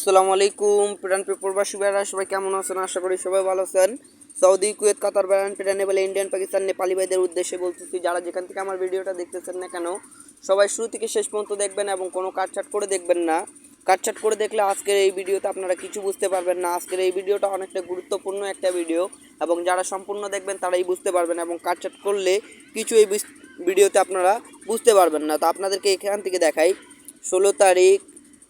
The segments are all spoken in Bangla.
আসসালামু আলাইকুম প্রাণ প্রবাসী ভাইরা সবাই কেমন আছেন? আশা করি সবাই ভালো আছেন। সৌদি, কুয়েত, কাতার, বাহরাইন, নেপাল, ইন্ডিয়ান, পাকিস্তান, নেপালি ভাইদের উদ্দেশ্যে বলতেছি, যারা যেখান থেকে আমার ভিডিওটা দেখতেছেন না কেন, সবাই শুরু থেকে শেষ পর্যন্ত দেখবেন এবং কোনো কাটছাট করে দেখবেন না। কাটছাট করে দেখলে আজকের এই ভিডিওতে আপনারা কিছু বুঝতে পারবেন না। আজকের এই ভিডিওটা অনেকটা গুরুত্বপূর্ণ একটা ভিডিও এবং যারা সম্পূর্ণ দেখবেন তারাই বুঝতে পারবেন, এবং কাটছাট করলে কিছু এই ভিডিওতে আপনারা বুঝতে পারবেন না। তো আপনাদেরকে এখান থেকে দেখাই 16 তারিখ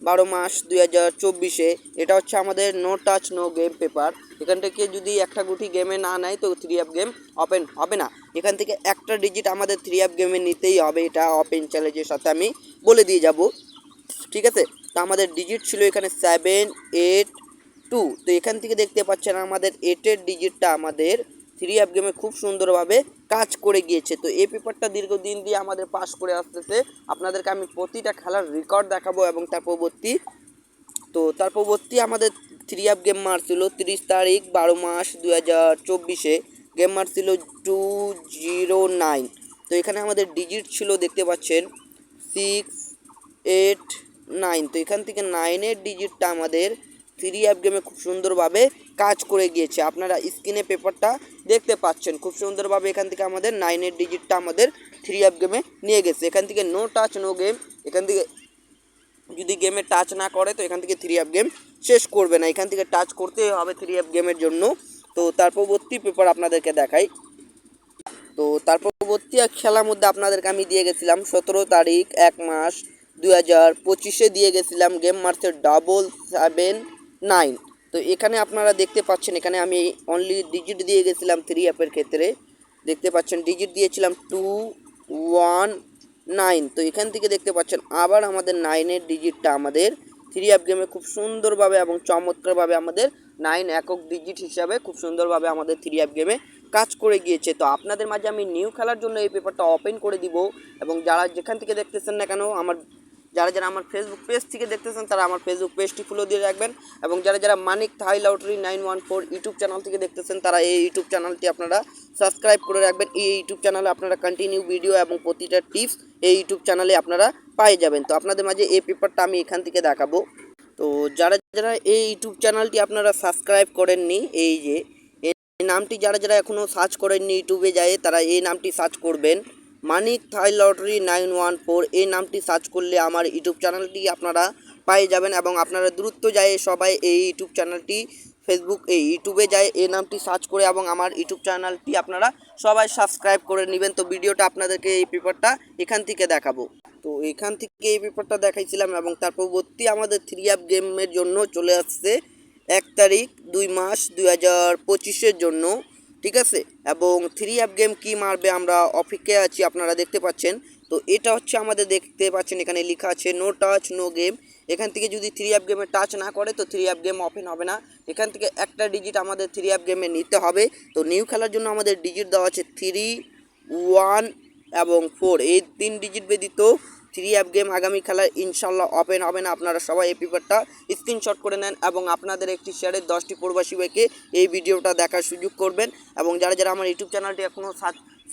12 মাস 2024। এটা হচ্ছে আমাদের no touch no game paper. এখান থেকে যদি একটা গুটি গেমে না নেয় তো 3 অ্যাপ গেম ওপেন হবে না। এখান থেকে একটা ডিজিট আমাদের 3 অ্যাপ গেমে নিতেই হবে। এটা ওপেন চ্যালেঞ্জের সাথে আমি বলে দিয়ে যাব, ঠিক আছে? তো আমাদের ডিজিট ছিল এখানে 782। তো এখান থেকে দেখতে পাচ্ছেন আমাদের 8-এর ডিজিটটা আমাদের 3 অ্যাপ গেমে খুব সুন্দরভাবে কাজ করে গিয়েছে। তো এই পেপারটা দীর্ঘদিন দিয়ে আমাদের পাস করে আসতেছে। আপনাদেরকে আমি প্রতিটা খেলার রেকর্ড দেখাবো এবং তার পরবর্তী আমাদের 3 অ্যাপ গেম মারছিল 30 তারিখ 12 মাস 2024। গেম মারছিল 209। তো এখানে আমাদের ডিজিট ছিল দেখতে পাচ্ছেন 689। তো এখান থেকে 9-এর ডিজিটটা আমাদের 3 অ্যাপ গেমে খুব সুন্দরভাবে কাজ করে গিয়েছে। আপনারা স্ক্রিনে পেপারটা দেখতে পাচ্ছেন খুব সুন্দরভাবে। এখান থেকে আমাদের 9-এর ডিজিটটা আমাদের 3 অ্যাপ গেমে নিয়ে গেছে। এখান থেকে নো টাচ নো গেম, এখান থেকে যদি গেমে টাচ না করে তো এখান থেকে 3 অ্যাপ গেম শেষ করবে না। এখান থেকে টাচ করতে হবে 3 অ্যাপ গেমের জন্য। তো তার পরবর্তী পেপার আপনাদেরকে দেখাই। তো তার পরবর্তী এক খেলার মধ্যে আপনাদেরকে আমি দিয়ে গেছিলাম 17 তারিখ 1 মাস 2025 দিয়ে গেছিলাম গেম মারছে 779। তো এখানে আপনারা দেখতে পাচ্ছেন, এখানে আমি অনলি ডিজিট দিয়ে গেছিলাম 3 অ্যাপের ক্ষেত্রে। দেখতে পাচ্ছেন ডিজিট দিয়েছিলাম 219। তো এখান থেকে দেখতে পাচ্ছেন আবার আমাদের 9-এর ডিজিটটা আমাদের 3 অ্যাপ গেমে খুব সুন্দরভাবে এবং চমৎকারভাবে আমাদের 9 একক ডিজিট হিসাবে খুব সুন্দরভাবে আমাদের 3 অ্যাপ গেমে কাজ করে গিয়েছে। তো আপনাদের মাঝে আমি নিউ খেলার জন্য এই পেপারটা ওপেন করে দিব, এবং যারা যেখান থেকে দেখতেছেন না কেন, যারা আমার ফেসবুক পেজ থেকে দেখতেছেন তারা আমার ফেসবুক পেজটি ফলো দিয়ে রাখবেন, এবং যারা মানিক থাই লটারি 914 ইউটিউব চ্যানেল থেকে দেখতেছেন তারা এই ইউটিউব চ্যানেলটি আপনারা সাবস্ক্রাইব করে রাখবেন। এই ইউটিউব চ্যানেলে আপনারা কন্টিনিউ ভিডিও এবং প্রতিটা টিপস এই ইউটিউব চ্যানেলে আপনারা পেয়ে যাবেন। তো আপনাদের মাঝে এই পেপারটা আমি এখান থেকে দেখাবো। তো যারা এই ইউটিউব চ্যানেলটি আপনারা সাবস্ক্রাইব করেননি, এই যে এই নামটি যারা এখনও সার্চ করেননি ইউটিউবে যায় তারা এই নামটি সার্চ করবেন, মানিক থাই লটারি 914। এই নামটি সার্চ করলে আমার ইউটিউব চ্যানেলটি আপনারা পেয়ে যাবেন, এবং আপনারা দ্রুত যায় সবাই এই ইউটিউব চ্যানেলটি এই ইউটিউবে যায় এই নামটি সার্চ করে, এবং আমার ইউটিউব চ্যানেলটি আপনারা সবাই সাবস্ক্রাইব করে নেবেন। তো ভিডিওটা আপনাদেরকে এই পেপারটা এখান থেকে দেখাবো। তো এখান থেকে এই পেপারটা দেখাইছিলাম, এবং তার পরবর্তী আমাদের 3 অ্যাপ গেমের জন্য চলে আসছে 1 তারিখ 2 মাস 2025 জন্য, ঠিক আছে? এবং 3 অ্যাপ গেম কি মারবে আমরা অপেক্ষায় আছি, আপনারা দেখতে পাচ্ছেন। তো এটা হচ্ছে আমাদের দেখতে পাচ্ছেন এখানে লেখা আছে নো টাচ নো গেম। এখান থেকে যদি 3 অ্যাপ গেমে টাচ না করে তো 3 অ্যাপ গেম ওপেন হবে না। এখান থেকে একটা ডিজিট আমাদের 3 অ্যাপ গেমে নিতে হবে। তো নিউ খেলার জন্য আমাদের ডিজিট দেওয়া আছে 3, 1 এবং 4। এই 3 ডিজিট ব্যতীত 3 অ্যাপ গেম আগামী খেলায় ইনশাল্লাহ ওপেন হবে না। আপনারা সবাই এই পেপারটা স্ক্রিনশট করে নেন এবং আপনাদের একটি শেয়ারের 10টি প্রবাসী ভাইকে এই ভিডিওটা দেখার সুযোগ করবেন। এবং যারা আমার ইউটিউব চ্যানেলটি এখনও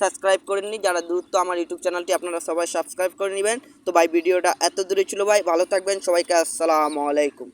সাবস্ক্রাইব করেননি, যারা দ্রুত আমার ইউটিউব চ্যানেলটি আপনারা সবাই সাবস্ক্রাইব করে নেবেন। তো ভাই ভিডিওটা এত দূরে ছিল ভাই, ভালো থাকবেন সবাইকে, আসসালামু আলাইকুম।